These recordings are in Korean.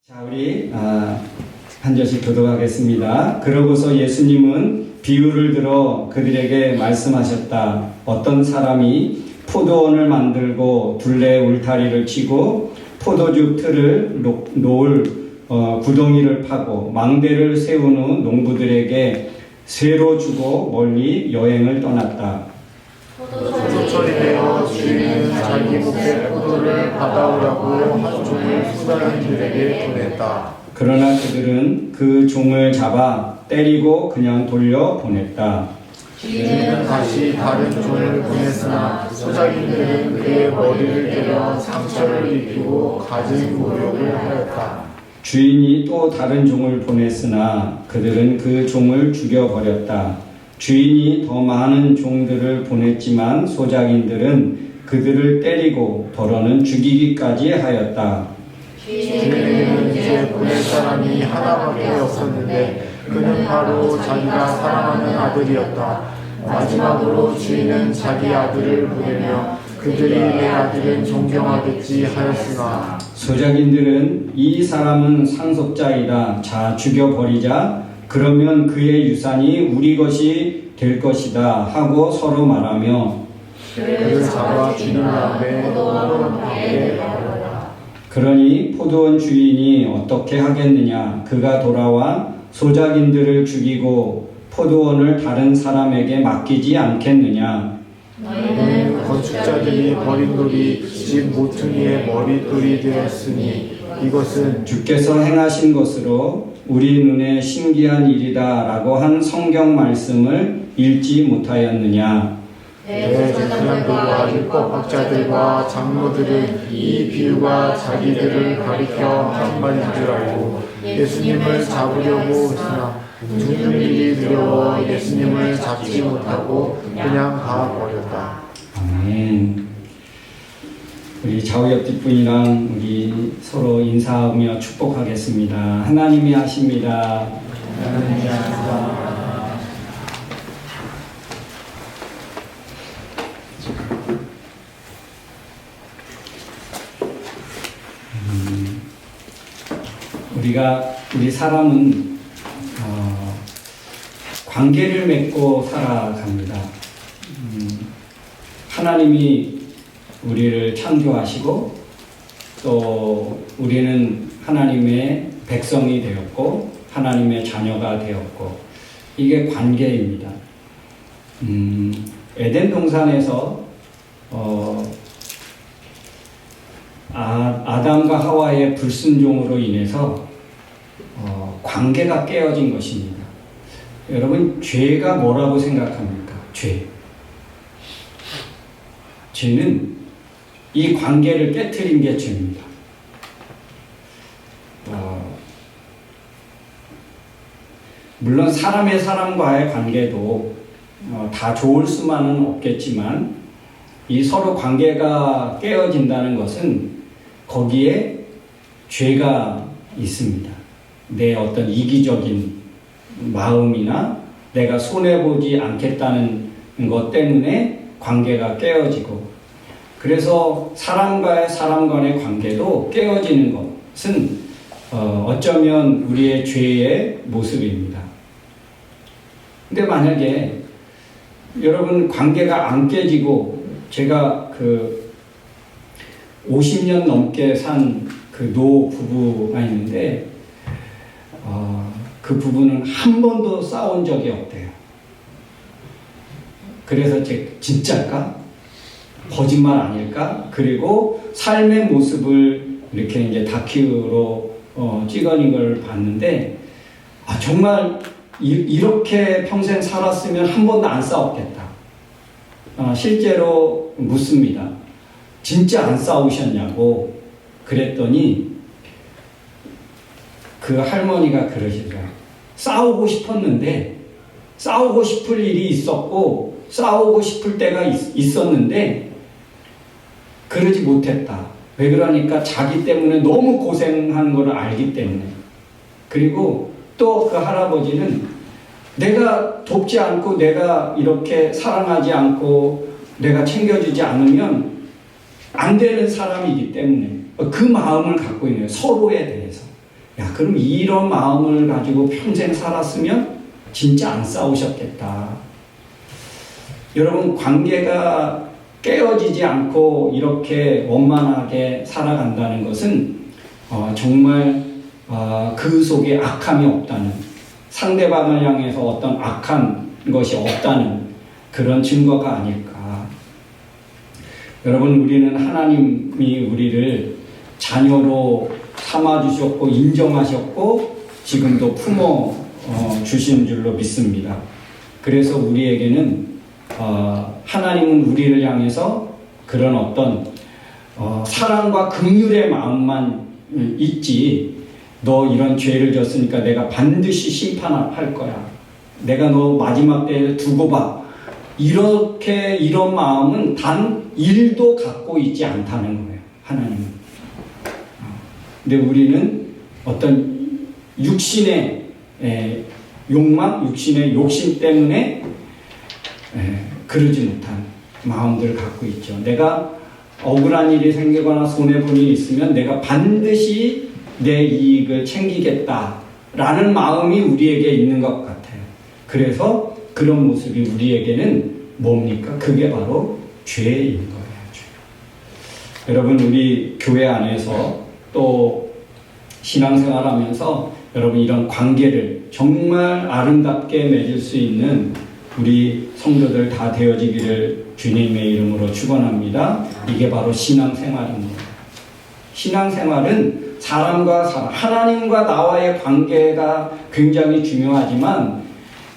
자, 우리 한 절씩 교독하겠습니다. 그러고서 예수님은 비유를 들어 그들에게 말씀하셨다. 어떤 사람이 포도원을 만들고 둘레 울타리를 치고 포도주 틀을 놓을 구덩이를 파고 망대를 세운 후 농부들에게 쇠로 주고 멀리 여행을 떠났다. 포도철이 되어 주인은 자기 몫의 포도를 받아오라고 한 종을 수달인들에게 보냈다. 그러나 그들은 그 종을 잡아 때리고 그냥 돌려 보냈다. 주인은 다시 다른 종을 보냈으나 소작인들은 그의 머리를 때려 상처를 입히고 가진 모욕을 하였다. 주인이 또 다른 종을 보냈으나 그들은 그 종을 죽여버렸다. 주인이 더 많은 종들을 보냈지만 소작인들은 그들을 때리고 더러는 죽이기까지 하였다. 주인은 이제 보낼 사람이 하나밖에 없었는데 그는 바로 자기가 사랑하는 아들이었다. 마지막으로 주인은 자기 아들을 보내며 그들이 내 아들은 존경하겠지 하였으나 소작인들은 이 사람은 상속자이다. 자, 죽여버리자. 그러면 그의 유산이 우리 것이 될 것이다 하고 서로 말하며 그를 잡아 주인 앞에 포도원에 가버렸다. 그러니 포도원 주인이 어떻게 하겠느냐? 그가 돌아와 소작인들을 죽이고 포도원을 다른 사람에게 맡기지 않겠느냐? 너희는 건축자들이 버린 돌이 집 모퉁이의 머릿돌이 되었으니 이것은 주께서 행하신 것으로 우리 눈에 신기한 일이다 라고 한 성경 말씀을 읽지 못하였느냐? 대제사장들과 율법학자들과 장로들은 이 비유가 자기들을 가리켜 한 말인 줄 알고 예수님을 잡으려고 했으나 죽는 일이 두려워 예수님을 잡지 못하고 그냥 가버렸다. 아멘. 우리 좌우 옆 분이랑 우리 서로 인사하며 축복하겠습니다. 하나님이 하십니다. 하나님이 하십니다. 우리 사람은 관계를 맺고 살아갑니다. 하나님이 우리를 창조하시고 또 우리는 하나님의 백성이 되었고 하나님의 자녀가 되었고 이게 관계입니다. 에덴 동산에서 아담과 하와의 불순종으로 인해서 관계가 깨어진 것입니다. 여러분, 죄가 뭐라고 생각합니까? 죄는 이 관계를 깨트린 게 죄입니다. 물론 사람과의 관계도 다 좋을 수만은 없겠지만 이 서로 관계가 깨어진다는 것은 거기에 죄가 있습니다. 내 어떤 이기적인 마음이나 내가 손해보지 않겠다는 것 때문에 관계가 깨어지고 그래서 사람 간의 관계도 깨어지는 것은 어쩌면 우리의 죄의 모습입니다. 근데 만약에 여러분 관계가 안 깨지고 제가 50년 넘게 산 그 노 부부가 있는데 그 부부는 한 번도 싸운 적이 없대요. 그래서 진짜일까? 거짓말 아닐까? 그리고 삶의 모습을 이렇게 이제 다큐로 찍어낸 걸 봤는데 정말 이렇게 평생 살았으면 한 번도 안 싸웠겠다. 실제로 묻습니다. 진짜 안 싸우셨냐고 그랬더니 그 할머니가 그러시더라고요. 싸우고 싶었는데 싸우고 싶을 일이 있었고 싸우고 싶을 때가 있었는데 그러지 못했다. 왜 그러니까 자기 때문에 너무 고생한 걸 알기 때문에. 그리고 또 그 할아버지는 내가 돕지 않고 내가 이렇게 사랑하지 않고 내가 챙겨주지 않으면 안 되는 사람이기 때문에 그 마음을 갖고 있는 거예요. 서로에 대해서. 야, 그럼 이런 마음을 가지고 평생 살았으면 진짜 안 싸우셨겠다. 여러분, 관계가 깨어지지 않고 이렇게 원만하게 살아간다는 것은 정말 그 속에 악함이 없다는, 상대방을 향해서 어떤 악한 것이 없다는 그런 증거가 아닐까. 여러분, 우리는 하나님이 우리를 자녀로 삼아주셨고 인정하셨고 지금도 품어 주신 줄로 믿습니다. 그래서 우리에게는 하나님은 우리를 향해서 그런 어떤 사랑과 긍휼의 마음만 있지, 너 이런 죄를 졌으니까 내가 반드시 심판할 거야, 내가 너 마지막 때에 두고 봐, 이런 마음은 단 1도 갖고 있지 않다는 거예요, 하나님은. 근데 우리는 어떤 육신의 욕망, 육신의 욕심 때문에 그러지 못한 마음들을 갖고 있죠. 내가 억울한 일이 생기거나 손해본 일이 있으면 내가 반드시 내 이익을 챙기겠다라는 마음이 우리에게 있는 것 같아요. 그래서 그런 모습이 우리에게는 뭡니까? 그게 바로 죄인 거예요. 죄. 여러분, 우리 교회 안에서 또 신앙생활하면서 여러분 이런 관계를 정말 아름답게 맺을 수 있는 우리 성도들 다 되어지기를 주님의 이름으로 축원합니다. 이게 바로 신앙생활입니다. 신앙생활은 사람과 사람, 하나님과 나와의 관계가 굉장히 중요하지만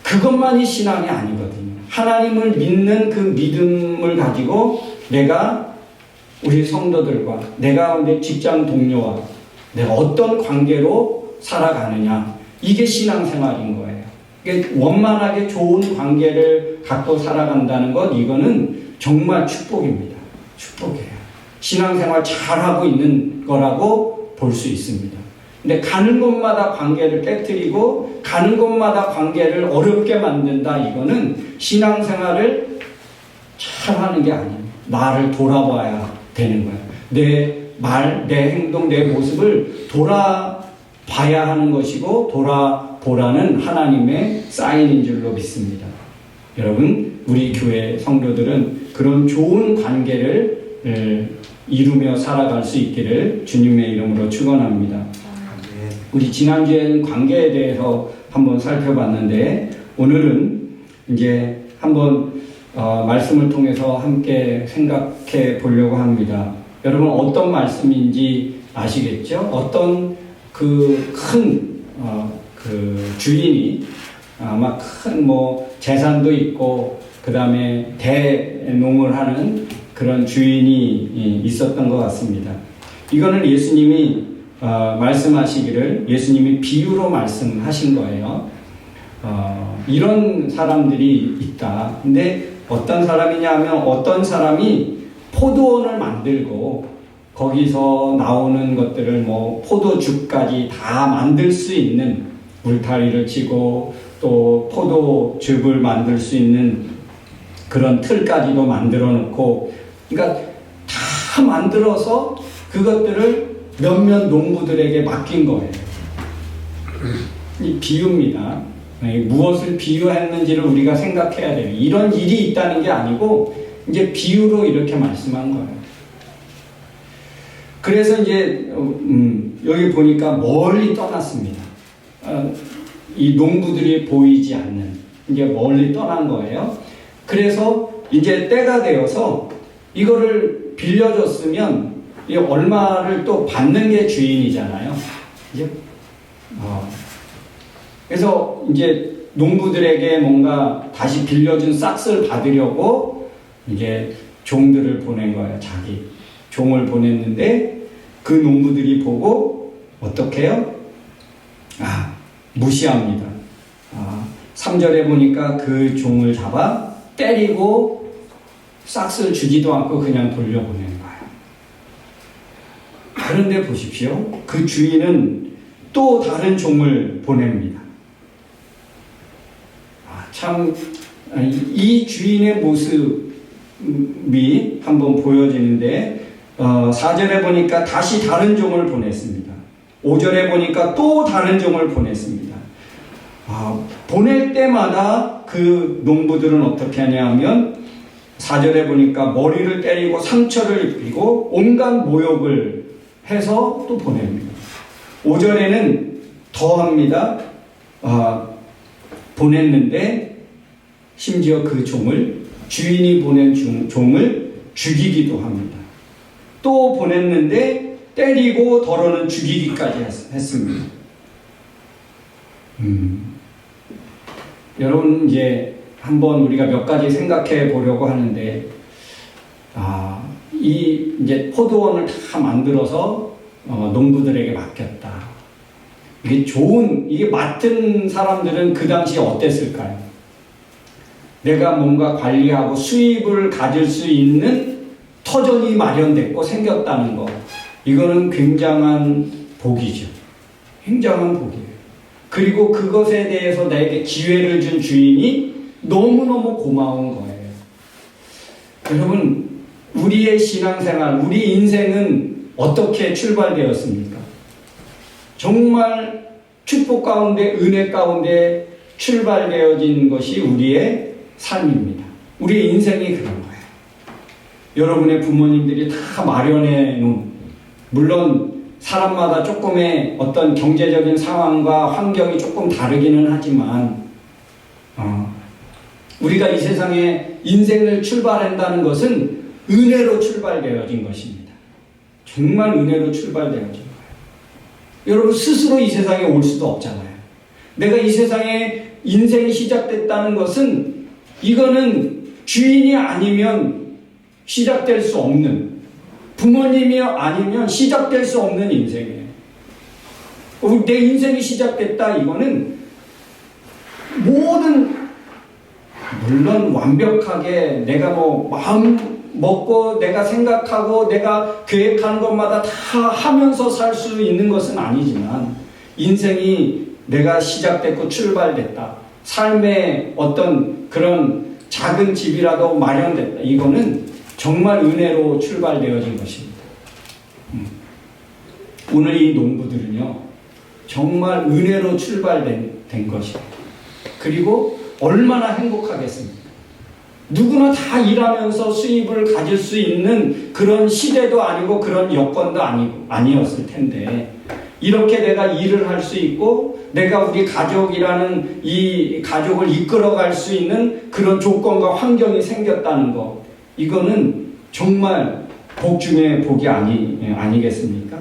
그것만이 신앙이 아니거든요. 하나님을 믿는 그 믿음을 가지고 내가 우리 성도들과 내가 내 직장 동료와 내가 어떤 관계로 살아가느냐, 이게 신앙생활인 거예요. 이게 원만하게 좋은 관계를 갖고 살아간다는 것, 이거는 정말 축복입니다. 축복이에요. 신앙생활 잘하고 있는 거라고 볼 수 있습니다. 근데 가는 곳마다 관계를 깨트리고 가는 곳마다 관계를 어렵게 만든다, 이거는 신앙생활을 잘하는 게 아니에요. 나를 돌아봐야 되는 거예요. 내 말, 내 행동, 내 모습을 돌아봐야 하는 것이고 돌아보라는 하나님의 사인인 줄로 믿습니다. 여러분, 우리 교회 성도들은 그런 좋은 관계를 이루며 살아갈 수 있기를 주님의 이름으로 축원합니다. 우리 지난주에는 관계에 대해서 한번 살펴봤는데 오늘은 이제 한번 말씀을 통해서 함께 생각해 보려고 합니다. 여러분, 어떤 말씀인지 아시겠죠? 어떤 그 큰 주인이 아마 큰 재산도 있고 그 다음에 대농을 하는 그런 주인이 있었던 것 같습니다. 이거는 예수님이 말씀하시기를 예수님이 비유로 말씀하신 거예요. 이런 사람들이 있다. 근데 어떤 사람이냐 하면 어떤 사람이 포도원을 만들고 거기서 나오는 것들을 포도즙까지 다 만들 수 있는, 울타리를 치고 또 포도즙을 만들 수 있는 그런 틀까지도 만들어 놓고, 그러니까 다 만들어서 그것들을 몇몇 농부들에게 맡긴 거예요. 이 비유입니다. 무엇을 비유했는지를 우리가 생각해야 돼요. 이런 일이 있다는 게 아니고 이제 비유로 이렇게 말씀한 거예요. 그래서 이제 여기 보니까 멀리 떠났습니다. 이 농부들이 보이지 않는, 이제 멀리 떠난 거예요. 그래서 이제 때가 되어서 이거를 빌려줬으면 이 얼마를 또 받는 게 주인이잖아요. 이제 그래서 이제 농부들에게 뭔가 다시 빌려준 싹스를 받으려고 이제 종들을 보낸 거예요. 자기 종을 보냈는데 그 농부들이 보고 어떻게 해요? 무시합니다. 3절에 보니까 그 종을 잡아 때리고 싹스를 주지도 않고 그냥 돌려보낸 거예요. 그런데 보십시오. 그 주인은 또 다른 종을 보냅니다. 참, 이 주인의 모습이 한번 보여지는데 4절에 보니까 다시 다른 종을 보냈습니다. 5절에 보니까 또 다른 종을 보냈습니다. 보낼 때마다 그 농부들은 어떻게 하냐면 4절에 보니까 머리를 때리고 상처를 입히고 온갖 모욕을 해서 또 보냅니다. 5절에는 더 합니다. 보냈는데 심지어 그 종을 주인이 보낸 종을 죽이기도 합니다. 또 보냈는데 때리고 더러는 죽이기까지 했습니다. 여러분 이제 한번 우리가 몇 가지 생각해 보려고 하는데, 이 이제 포도원을 다 만들어서 농부들에게 맡겼다. 이게 맡은 사람들은 그 당시 어땠을까요? 내가 뭔가 관리하고 수입을 가질 수 있는 터전이 마련됐고 생겼다는 거. 이거는 굉장한 복이죠. 굉장한 복이에요. 그리고 그것에 대해서 나에게 기회를 준 주인이 너무너무 고마운 거예요. 여러분, 우리의 신앙생활, 우리 인생은 어떻게 출발되었습니까? 정말 축복 가운데, 은혜 가운데 출발되어진 것이 우리의 삶입니다. 우리의 인생이 그런 거예요. 여러분의 부모님들이 다 마련해 놓은, 물론 사람마다 조금의 어떤 경제적인 상황과 환경이 조금 다르기는 하지만, 우리가 이 세상에 인생을 출발한다는 것은 은혜로 출발되어진 것입니다. 정말 은혜로 출발되어진 거예요. 여러분 스스로 이 세상에 올 수도 없잖아요. 내가 이 세상에 인생이 시작됐다는 것은 이거는 주인이 아니면 시작될 수 없는, 부모님이 아니면 시작될 수 없는 인생이에요. 내 인생이 시작됐다, 이거는 모든, 물론 완벽하게 내가 마음 먹고 내가 생각하고 내가 계획하는 것마다 다 하면서 살 수 있는 것은 아니지만, 인생이 내가 시작됐고 출발됐다, 삶의 어떤 그런 작은 집이라도 마련됐다, 이거는 정말 은혜로 출발되어진 것입니다. 오늘 이 농부들은요, 정말 은혜로 출발된 것이에요. 그리고 얼마나 행복하겠습니까? 누구나 다 일하면서 수입을 가질 수 있는 그런 시대도 아니고 그런 여건도 아니었을 텐데, 이렇게 내가 일을 할 수 있고 내가 우리 가족이라는 이 가족을 이끌어갈 수 있는 그런 조건과 환경이 생겼다는 것, 이거는 정말 복 중에 복이 아니겠습니까?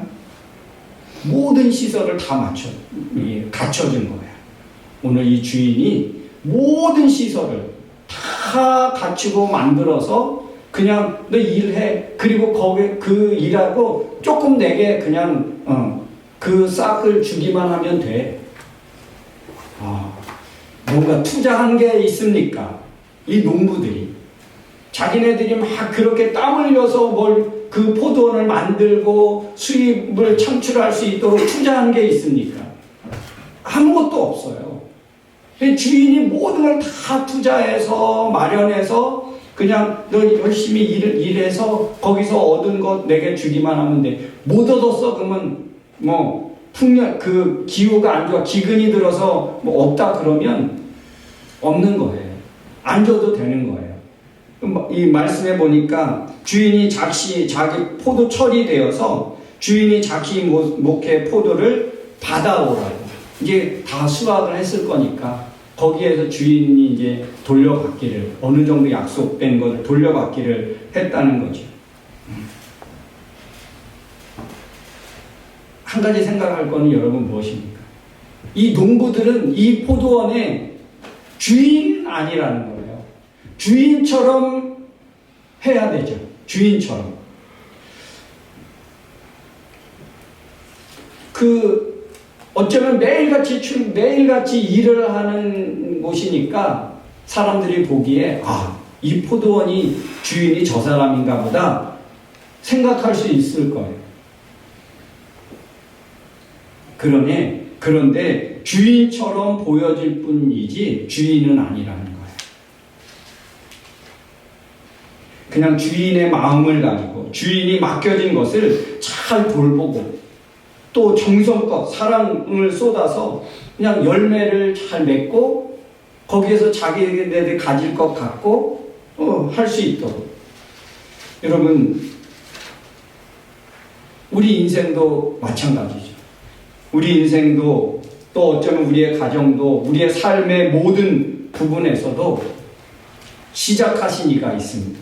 모든 시설을 다 갖춰준 거예요. 오늘 이 주인이 모든 시설을 다 갖추고 만들어서 그냥 너 일해. 그리고 거기 그 일하고 조금 내게 그냥 그 싹을 주기만 하면 돼. 뭔가 투자한 게 있습니까? 이 농부들이 자기네들이 막 그렇게 땀 흘려서 그 포도원을 만들고 수입을 창출할 수 있도록 투자한 게 있습니까? 아무것도 없어요. 주인이 모든 걸 다 투자해서 마련해서 그냥 너 열심히 일해서 거기서 얻은 것 내게 주기만 하면 돼. 못 얻었어? 그러면 그 기후가 안 좋아, 기근이 들어서 없다 그러면 없는 거예요. 안 줘도 되는 거예요. 이 말씀에 보니까 주인이 자기 포도철이 되어서 주인이 자기 목회 포도를 받아오라고. 이게 다 수확을 했을 거니까 거기에서 주인이 이제 돌려받기를, 어느 정도 약속된 것을 돌려받기를 했다는 거죠. 한 가지 생각할 거는 여러분 무엇입니까? 이 농부들은 이 포도원의 주인 아니라는 거예요. 주인처럼 해야 되죠. 주인처럼. 어쩌면 매일같이 일을 하는 곳이니까 사람들이 보기에 이 포도원이 주인이 저 사람인가 보다 생각할 수 있을 거예요. 그런데 주인처럼 보여질 뿐이지 주인은 아니라는 거예요. 그냥 주인의 마음을 가지고 주인이 맡겨진 것을 잘 돌보고 또 정성껏 사랑을 쏟아서 그냥 열매를 잘 맺고 거기에서 자기네들이 가질 것 갖고 할 수 있도록. 여러분, 우리 인생도 마찬가지죠. 우리 인생도 또 어쩌면 우리의 가정도 우리의 삶의 모든 부분에서도 시작하신 이가 있습니다.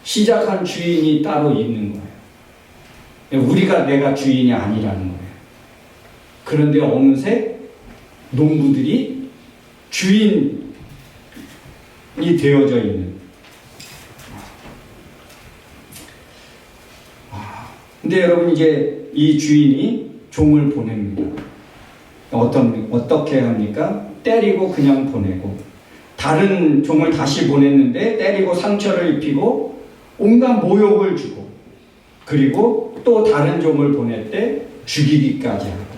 시작한 주인이 따로 있는 거예요. 우리가 내가 주인이 아니라는 거예요. 그런데 어느새 농부들이 주인이 되어져 있는. 근데 여러분, 이제 이 주인이 종을 보냅니다. 어떻게 합니까? 때리고 그냥 보내고, 다른 종을 다시 보냈는데 때리고 상처를 입히고 온갖 모욕을 주고, 그리고 또 다른 종을 보낼 때 죽이기까지 하고.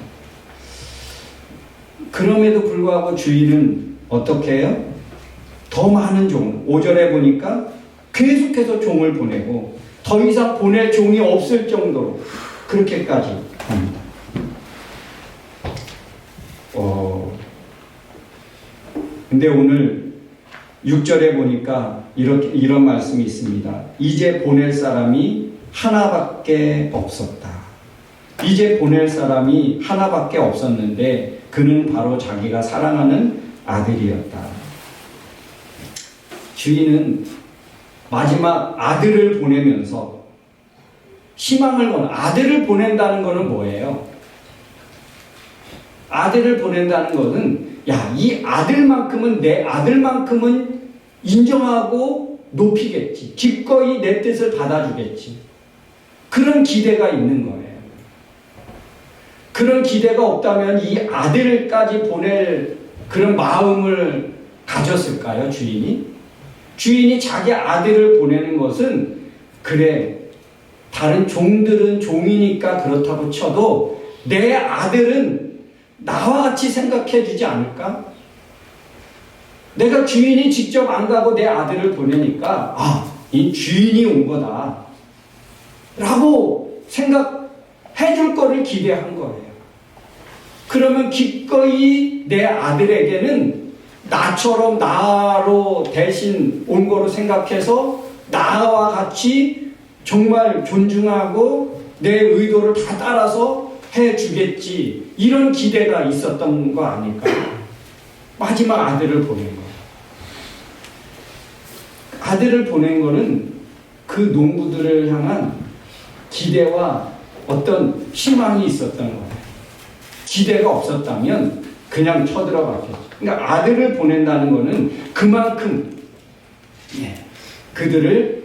그럼에도 불구하고 주인은 어떻게 해요? 더 많은 종, 5절에 보니까 계속해서 종을 보내고 더 이상 보낼 종이 없을 정도로 그렇게까지 합니다. 근데 오늘 6절에 보니까 이런 말씀이 있습니다. 이제 보낼 사람이 하나밖에 없었다. 이제 보낼 사람이 하나밖에 없었는데 그는 바로 자기가 사랑하는 아들이었다. 주인은 마지막 아들을 보내면서 희망을 거는, 아들을 보낸다는 것은 뭐예요? 아들을 보낸다는 것은, 야, 이 아들만큼은, 내 아들만큼은 인정하고 높이겠지. 기꺼이 내 뜻을 받아주겠지. 그런 기대가 있는 거예요. 그런 기대가 없다면 이 아들까지 보낼 그런 마음을 가졌을까요, 주인이? 주인이 자기 아들을 보내는 것은, 그래, 다른 종들은 종이니까 그렇다고 쳐도 내 아들은 나와 같이 생각해 주지 않을까? 내가 주인이 직접 안 가고 내 아들을 보내니까, 아, 이 주인이 온 거다 라고 생각해 줄 거를 기대한 거예요. 그러면 기꺼이 내 아들에게는 나처럼 나로 대신 온 거로 생각해서 나와 같이 정말 존중하고 내 의도를 다 따라서 해주겠지, 이런 기대가 있었던 거 아닐까? 마지막 아들을 보낸 거. 아들을 보낸 거는 그 농부들을 향한 기대와 어떤 희망이 있었던 거예요. 기대가 없었다면 그냥 쳐들어갔겠죠. 그러니까 아들을 보낸다는 거는 그만큼 그들을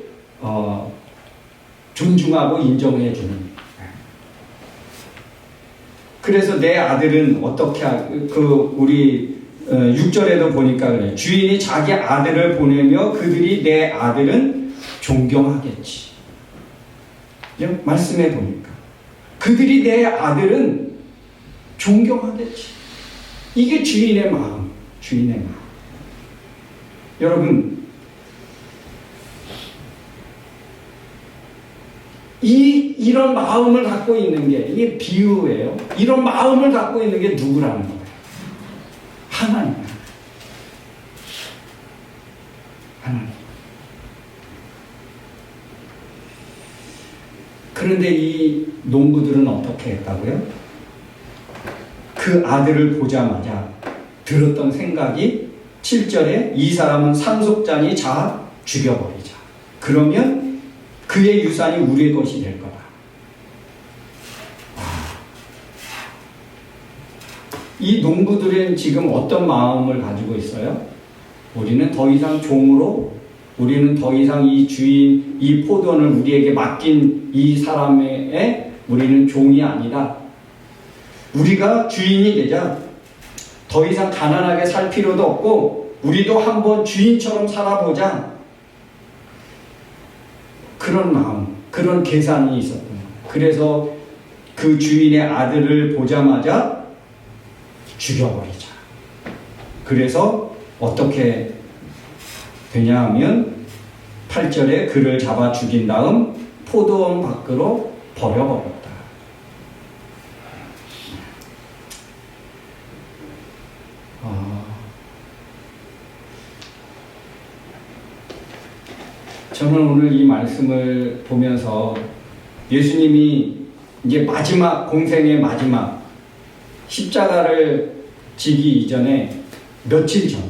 존중하고 인정해 주는. 그래서 내 아들은 어떻게 우리 6절에도 보니까 그래. 주인이 자기 아들을 보내며 그들이 내 아들은 존경하겠지. 말씀해 보니까 그들이 내 아들은 존경하겠지. 이게 주인의 마음, 주인의 마음. 여러분, 이런 마음을 갖고 있는 게, 이게 비유예요. 이런 마음을 갖고 있는 게 누구라는 거예요? 하나님. 하나님. 그런데 이 농부들은 어떻게 했다고요? 그 아들을 보자마자 들었던 생각이 7절에 이 사람은 상속자니 자 죽여버리자. 그러면 그의 유산이 우리의 것이 될 거다. 이 농부들은 지금 어떤 마음을 가지고 있어요? 우리는 더 이상 종으로, 우리는 더 이상 이 주인, 이 포도원을 우리에게 맡긴 이 사람의 우리는 종이 아니다. 우리가 주인이 되자. 더 이상 가난하게 살 필요도 없고 우리도 한번 주인처럼 살아보자. 그런 마음, 그런 계산이 있었던 거예요. 그래서 그 주인의 아들을 보자마자 죽여버리자. 그래서 어떻게 되냐 하면 8절에 그를 잡아 죽인 다음 포도원 밖으로 버려버렸다. 저는 오늘 이 말씀을 보면서 예수님이 이제 마지막 공생의 마지막 십자가를 지기 이전에 며칠 전,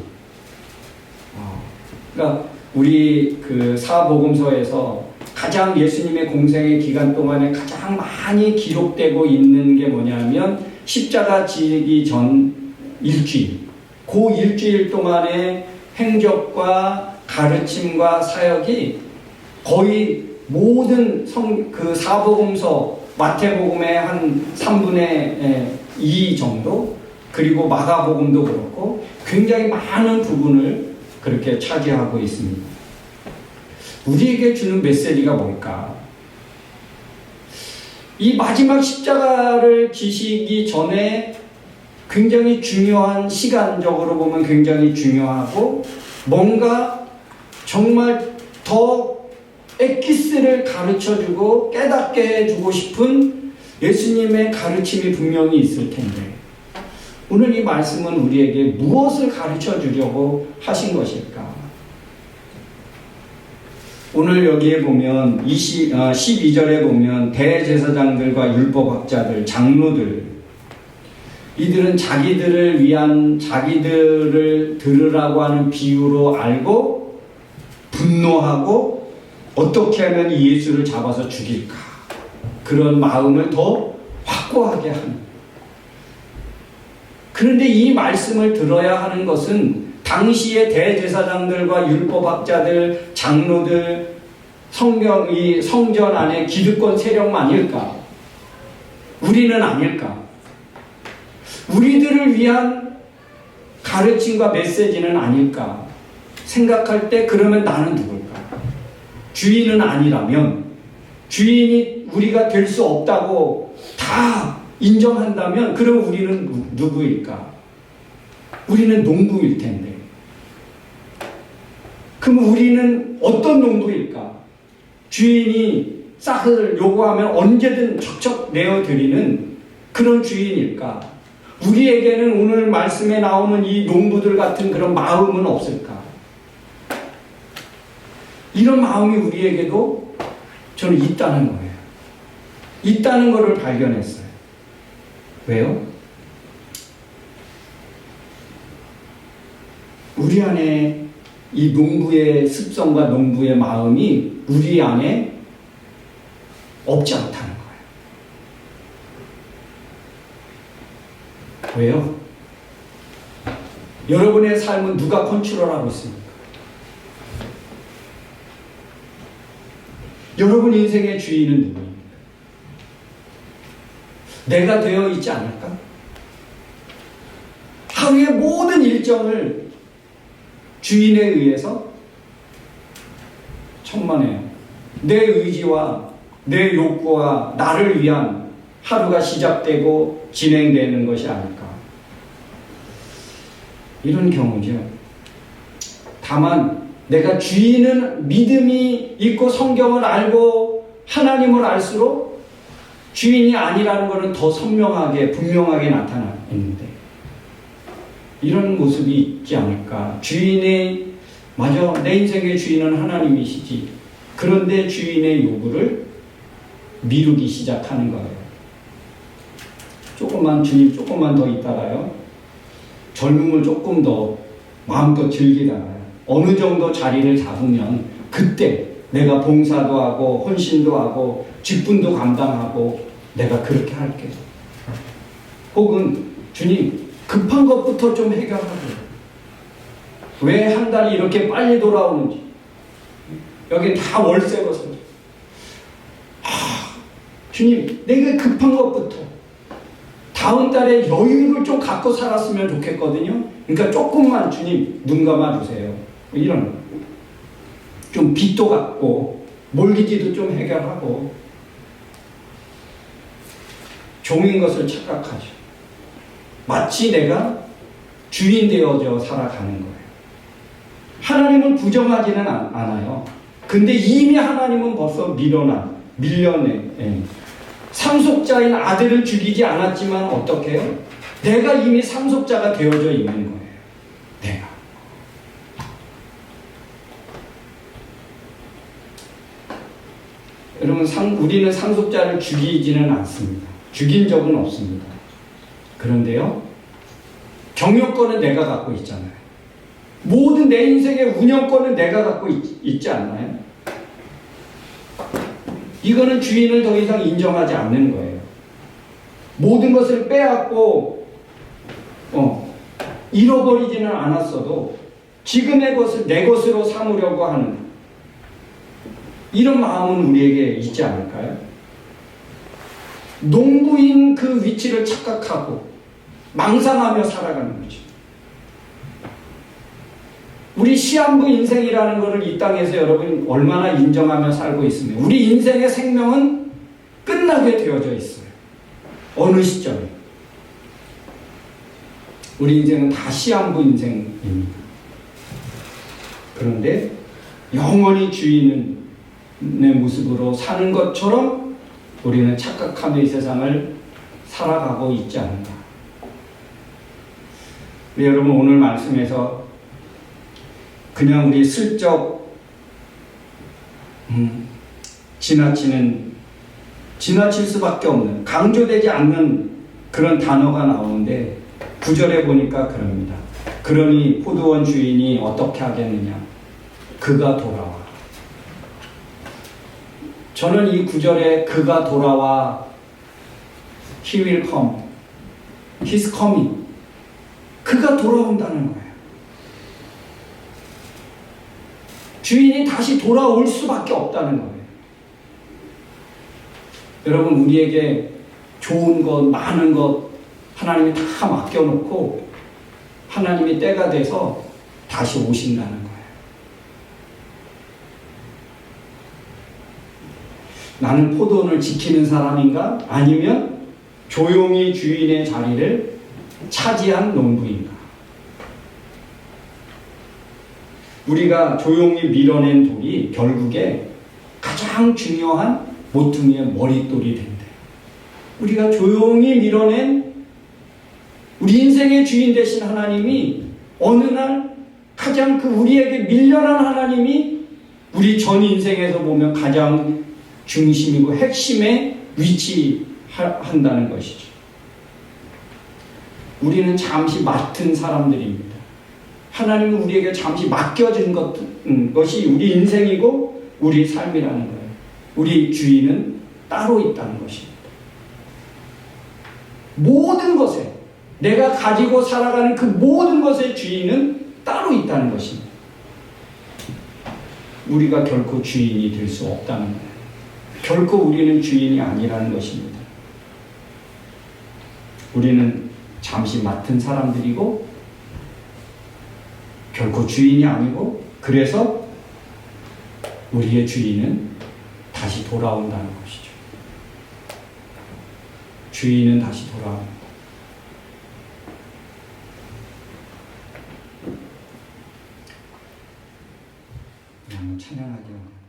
그러니까 우리 그 사복음서에서 가장 예수님의 공생의 기간 동안에 가장 많이 기록되고 있는 게 뭐냐면 십자가 지기 전 일주일, 그 일주일 동안의 행적과 가르침과 사역이 거의 모든 그 사복음서, 마태복음의 한 3분의 2 정도, 그리고 마가복음도 그렇고 굉장히 많은 부분을 그렇게 차지하고 있습니다. 우리에게 주는 메시지가 뭘까? 이 마지막 십자가를 지시기 전에 굉장히 중요한, 시간적으로 보면 굉장히 중요하고 뭔가 정말 더 엑기스를 가르쳐주고 깨닫게 해주고 싶은 예수님의 가르침이 분명히 있을 텐데 오늘 이 말씀은 우리에게 무엇을 가르쳐 주려고 하신 것일까? 오늘 여기에 보면 12절에 보면 대제사장들과 율법학자들, 장로들, 이들은 자기들을 위한, 자기들을 들으라고 하는 비유로 알고 분노하고 어떻게 하면 이 예수를 잡아서 죽일까, 그런 마음을 더 확고하게 하는. 그런데 이 말씀을 들어야 하는 것은 당시의 대제사장들과 율법학자들, 장로들, 이 성전 안에 기득권 세력만일까? 우리는 아닐까? 우리들을 위한 가르침과 메시지는 아닐까? 생각할 때 그러면 나는 누굴까? 주인은 아니라면, 주인이 우리가 될 수 없다고 다 인정한다면 그럼 우리는 누구일까? 우리는 농부일 텐데. 그럼 우리는 어떤 농부일까? 주인이 싹을 요구하면 언제든 척척 내어드리는 그런 주인일까? 우리에게는 오늘 말씀에 나오는 이 농부들 같은 그런 마음은 없을까? 이런 마음이 우리에게도 저는 있다는 거예요. 있다는 것을 발견했어요. 왜요? 우리 안에 이 농부의 습성과 농부의 마음이 우리 안에 없지 않다는 거예요. 왜요? 여러분의 삶은 누가 컨트롤하고 있습니까? 여러분 인생의 주인은 누구입니까? 내가 되어 있지 않을까? 하루의 모든 일정을 주인에 의해서 천만에요. 내 의지와 내 욕구와 나를 위한 하루가 시작되고 진행되는 것이 아닐까. 이런 경우죠. 다만 내가 주인은 믿음이 있고 성경을 알고 하나님을 알수록 주인이 아니라는 것은 더 선명하게 분명하게 나타나 있는데 이런 모습이 있지 않을까. 주인의, 맞아, 내 인생의 주인은 하나님이시지. 그런데 주인의 요구를 미루기 시작하는 거예요. 주님 조금만 더 있다가요, 젊음을 조금 더 마음껏 즐기다가요, 어느 정도 자리를 잡으면 그때 내가 봉사도 하고 헌신도 하고 직분도 감당하고 내가 그렇게 할게요. 혹은 주님 급한 것부터 좀 해결하고, 왜 한 달이 이렇게 빨리 돌아오는지, 여기 다 월세거든요. 주님 내가 급한 것부터, 다음 달에 여유를 좀 갖고 살았으면 좋겠거든요. 그러니까 조금만 주님 눈 감아주세요. 이런 좀 빚도 갚고 몰기지도 좀 해결하고 종인 것을 착각하죠. 마치 내가 주인 되어져 살아가는 거예요. 하나님을 부정하지는 않아요. 근데 이미 하나님은 벌써 밀려내. 상속자인 아들을 죽이지 않았지만 어떻게 해요? 내가 이미 상속자가 되어져 있는 거예요. 내가. 여러분, 우리는 상속자를 죽이지는 않습니다. 죽인 적은 없습니다. 그런데요, 경영권은 내가 갖고 있잖아요. 모든 내 인생의 운영권은 내가 갖고 있지 않나요? 이거는 주인을 더 이상 인정하지 않는 거예요. 모든 것을 빼앗고 잃어버리지는 않았어도 지금의 것을 내 것으로 삼으려고 하는 이런 마음은 우리에게 있지 않을까요? 농부인 그 위치를 착각하고 망상하며 살아가는 거죠. 우리 시한부 인생이라는 것을 이 땅에서 여러분 얼마나 인정하며 살고 있으며 우리 인생의 생명은 끝나게 되어져 있어요. 어느 시점에. 우리 인생은 다 시한부 인생입니다. 그런데 영원히 주인의 모습으로 사는 것처럼 우리는 착각하며 이 세상을 살아가고 있지 않나. 우리 여러분 오늘 말씀에서 그냥 우리 슬쩍 지나칠 수밖에 없는 강조되지 않는 그런 단어가 나오는데 9절에 보니까 그럽니다. 그러니 포도원 주인이 어떻게 하겠느냐? 그가 돌아와. 저는 이 9절에 그가 돌아와 He will come. He's coming. 그가 돌아온다는 거예요. 주인이 다시 돌아올 수밖에 없다는 거예요. 여러분, 우리에게 좋은 것, 많은 것 하나님이 다 맡겨놓고 하나님이 때가 돼서 다시 오신다는 거예요. 나는 포도원을 지키는 사람인가? 아니면 조용히 주인의 자리를 차지한 농부인가? 우리가 조용히 밀어낸 돌이 결국에 가장 중요한 모퉁이의 머릿돌이 된대요. 우리가 조용히 밀어낸 우리 인생의 주인 되신 하나님이 어느 날 가장 우리에게 밀려난 하나님이 우리 전 인생에서 보면 가장 중심이고 핵심에 위치한다는 것이죠. 우리는 잠시 맡은 사람들입니다. 하나님은 우리에게 잠시 맡겨진 것이 우리 인생이고 우리 삶이라는 거예요. 우리 주인은 따로 있다는 것입니다. 모든 것에 내가 가지고 살아가는 그 모든 것의 주인은 따로 있다는 것입니다. 우리가 결코 주인이 될 수 없다는 거예요. 결코 우리는 주인이 아니라는 것입니다. 우리는 잠시 맡은 사람들이고 결코 주인이 아니고 그래서 우리의 주인은 다시 돌아온다는 것이죠. 주인은 다시 돌아옵니다. 찬양하기 원합니다.